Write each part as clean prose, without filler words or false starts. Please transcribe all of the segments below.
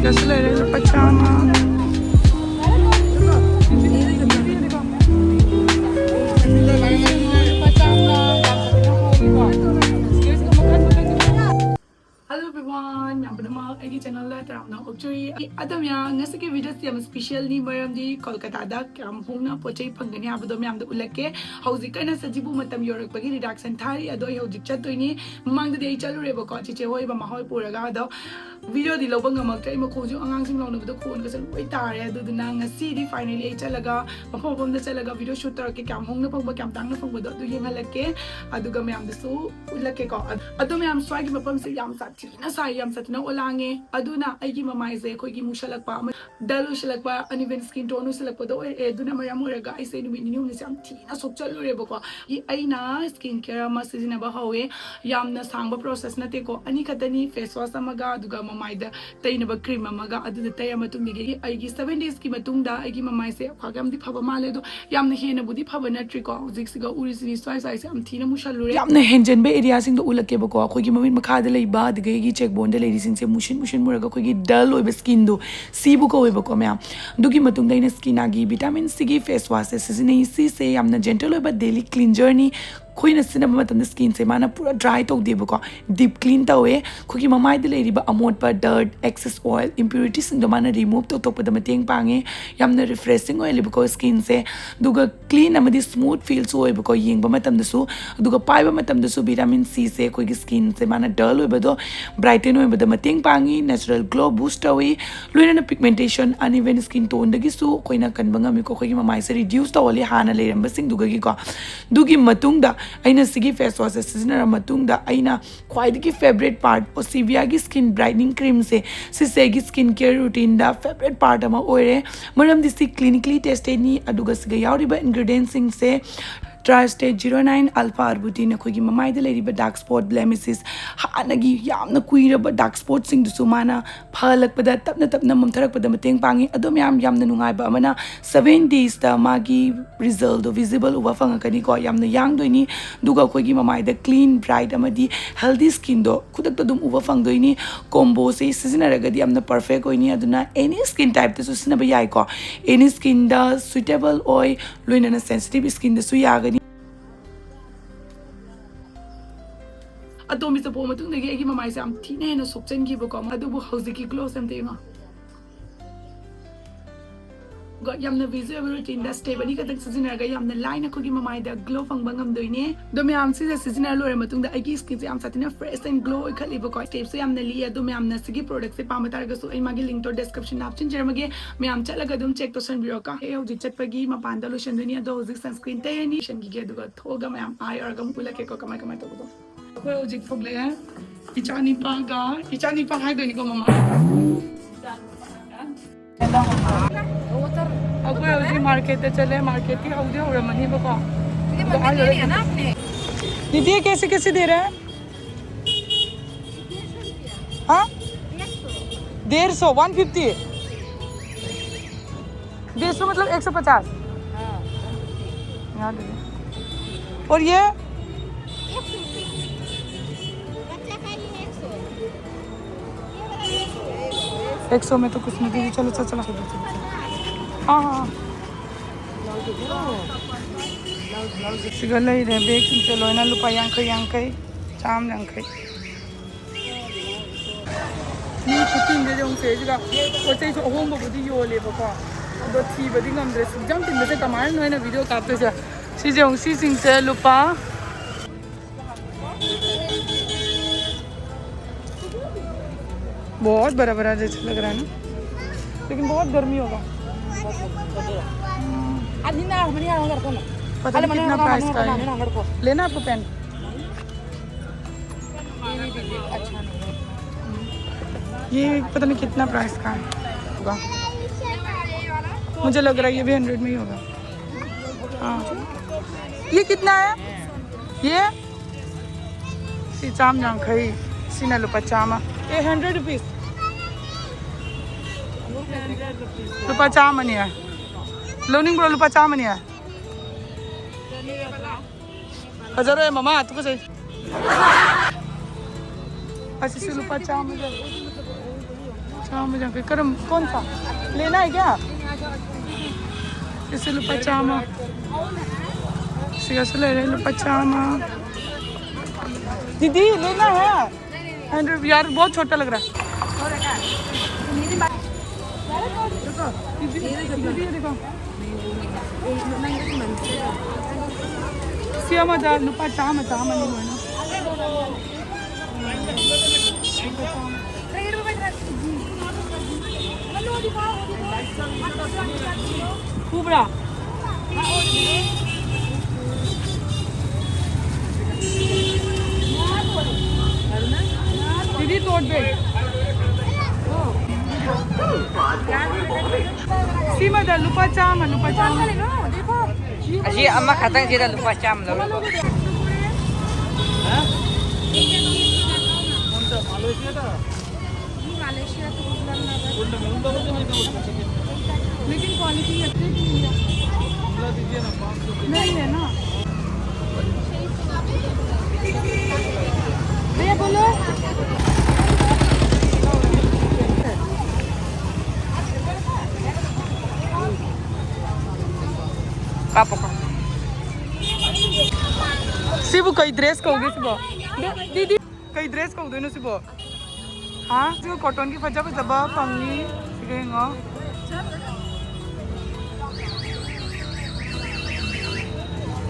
Kasi lere lupa chama. Hello everyone, I'm Anouba channel la tarapna Ocevia. Adam yang ngasi ke video si am special ni maram di Kolkata da kam hungna pochai panggani abado me amda ulake hauzik kana sajibu matam yorak bagi reduction thari ado hauzik chatoi mang de chalu rebo ko chiche hoi ba mahoi puraga ado video di lobang ngamak tai makhoju angang sing launu bdo khon ka sal oi tare adu na ngasi di finally ai chalaga mafom da chalaga video shoot tar ke kam hungna phangba kam tangna phangba do yengalake adu ga me am su ulake ko adu me am swagi mafam se yam sat na sayam satina olange aduna aigi mamai ze khoi gi mushalakpa dalu shalakpa uneven skin tone salakpa do aduna mayam oraga ai se numi ni sam thina sokchalu rebo ko I aina skin care ma seasonable hawe yamna sangba process na te ko ani khatani face wash amaga aduga mamai da tainaba cream amaga adu da tayama tunggi aigi 7 days ki matungda aigi mamai se khagam di phaba male do yamna hena budi phaba na triko jiksiga urisini sai am thina mushalu re yamna henjen be area sing do ulake ba ko khoi gi mamin makha da leiba gi check bond lady sing se mushin muraga khoi gi dull oi skin do sibu ko oi ba ko mya dugi matung dai na Skinaa gi vitamin C gi face wash se ne si se yamna gentle oi ba daily cleanser ni khoina sinaba matam skin se mana pura dry tok deba ko deep clean tawe khogi mamai de lady ba amot pa dirt excess oil impurities sing do mana remove to tok da mateng pange yamna refreshing oil ba ko skin se duga clean amadi smooth feel so oi ba ko yeng ba matam da su duga pai ba matam da su vitamin C se khogi skin se mana dull oi ba do brighten oi ba da mateng pangi natural glow boost away loina na pigmentation uneven skin tone dagi su khoina kan banga mi ko khogi mamai se reduce to oli hana leram ba sing duga gi ko dugi matung da aina sigi face wash seasonal matungda aina khwaidagi favorite part Ocevia gi skin brightening cream se segi skin care routine da favorite part ama oire maram disi clinically tested ni aduga siga yauriba ingredients sing se Tri-State 09 alpha arbutin khoi mamai de leriba dark spot blemishes hanagi yamna kuiraba dark spot sing du sumana phalakpada tapna mamtharakpada mateng pangi adom yamna nungai ba amana 7 days da magi result do visible uwa fangakani ko yamna yang doini duga khoi mamai da clean bright amadi healthy skin do kudak dum uwa fangdoini combo se seasonaragadi yamna perfect oini aduna any skin type to sinaba yai ko any skin da suitable oi loina na sensitive skin da su yaga Adomi sa po matung nagi agi mamai sa am thina hena sokchen gi ba ko adubu hauzik ki glow sam te ma go yamna visual routine da step ani ka tak seasonal ga yamna line ko gi mamai da glow fang bangam doine do me am si seasonal lore matung da agi skin se am satina fresh and glow khali ba ko step so yamna liya do me am na sigi product se pamatar ga so ai magi link to description option jer mage me am chala ga dum check to san biro ka e hoji chat pagi ma panda lotion dunia do hoji sunscreen te ni shan gi ge do ga thoga me am ai or gam pula ke ko kamai to do Aku ojek fogle ya, ichani pa hai doni ko mama. Aku ojek market चले market की हौदे हो रहा money बका. दीदी ये कैसे दे रहा है? हाँ? 150, 150. 150 मतलब 150. यहाँ दीदी. और ये? 100 में तो कुछ नहीं दीदी चलो हाँ सिगल ही रहे बेग चलो ना लुपा यांखई चाम यांखई ni kuting de jong se jiga ko chei so ahong ba budi yo le ba ko do thi ba ding am dress jam tin de kamar no na video kap to ja si jong si sing se lupa बहुत बड़ा बड़ा जैसा लग रहा है ना लेकिन बहुत गर्मी होगा पता नहीं कितना प्राइस का है लेना आपको पेन ये पता नहीं कितना प्राइस का होगा मुझे लग रहा है ये भी 100 में ही होगा हाँ ये कितना है ये सीचाम यांखई सीना लुपा चामा ये 100 रुपीस लुपा चामनी है लोनिंग ब्रो लुपा चामनी है हजारों है मामा तुमको सही अच्छा से लुपा चाम चामा जाके करम कौन सा लेना है क्या इसे लुपा चामा सिगा से ले रहे लुपा चामा दीदी लेना है 100 यार बहुत छोटा लग रहा है देखो सियामा जा लुपा चामा चामा नहीं है Kubra. Didi tod be. Sima da lupa chama. Aji amma khatang jeda lupa cham lo. Hah? Kota Malaysia ta? Malaysia तो लेकिन क्वालिटी अच्छी नहीं है नहीं है ना भैया बोलो सिबु कई ड्रेस कहोगे सिबु दीदी कई ड्रेस कहोगे ना सिबु हाँ जो कॉटन की फजा पे दबा पंगी सिखेंगे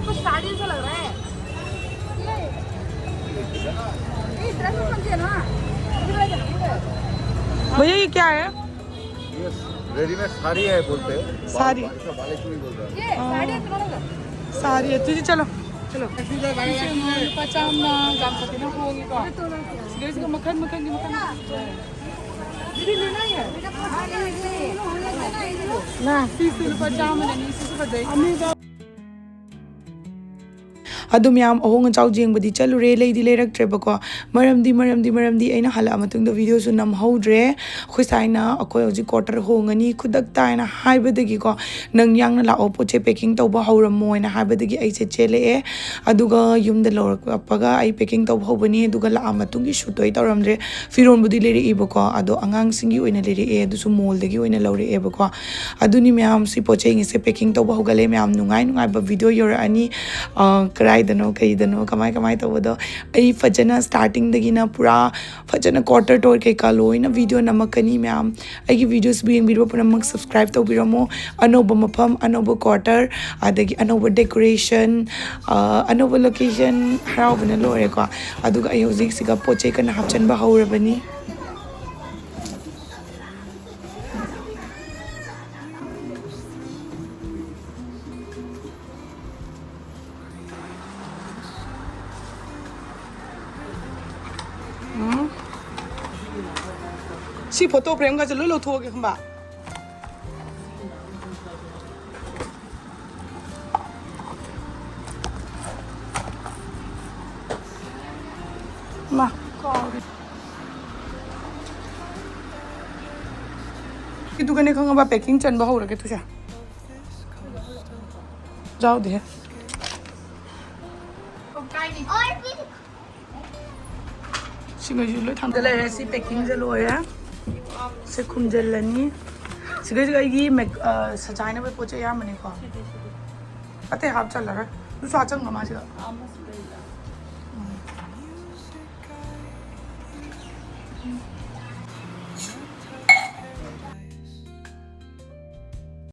कुछ साड़ी सा लग रहा है ये ड्रेस समझे ना भैया ये क्या है ये रेडीमेड साड़ी है बोलते हैं साड़ी बालेश्वरी बोलते हैं ये साड़ी है तुम्हारा साड़ी है तुझे चलो चलो पचाम ना जाम सकते ना होगी का इसको मक्खन दीदी लेना है ना 50 पचाम लेनी इससे बदे अदुम याम अहोंग चाउ जेंगबदी चलुरे लेदी लेरक्ट्रेबको मरमदी अइना हला मतुंग द वीडियो सु नम हौद्रे खुसाइना अखोय हजि क्वार्टर होंगनी खुदक ताइना हाइबदगी को नंग यांगना लाओ पोचे पैकिंग तौबा हौरमोइना हाइबदगी अइसे चेले अदुगा युमद लोरकपगा अइ पैकिंग तौबा हौबनी अदुगा ला मतुंगी शुतोय तौरमद्रे फिरोनबुदी लेरे इबको अदो अंगांग सिंगी ओइना लेरे ए दुसु मोलदगी ओइना लौरे एबको अदुनी म्याम सि पोचे इंगिसे पैकिंग तौबा हौगले म्याम नुंगाई ब वीडियो योरआनी कराइदनो कईदनो कमाई तौबदो अइ फजना स्टार्टिंग दगिना पूरा फजना क्वार्टर टोर कैका लोइना वीडियो नमकनी मैम अइगी वीडियोस भी यंगबिरो पुनमक सब्सक्राइब तौबिरमो अनोबा मफम अनोबा क्वार्टर अदगी अनोबा डेकोरेशन अनोबा लोकेशन हरावबना लोरेको अदुगा अइ हौजिक सिगा पोचे कना हापचनबा हौरबनी सी फोटो फ्रेम का चलो लो थोगे खंबा मा कि दुकाने खंगा पैकिंग चनबा हो रखे तुझा जाओ दे सिंगा जुलो थाम दले ऐसी पैकिंग जलो है से खुमजलनी सिगई सजाने में पोचे या मने को अते हाफ चल रहा तू साचंग गमा सिगा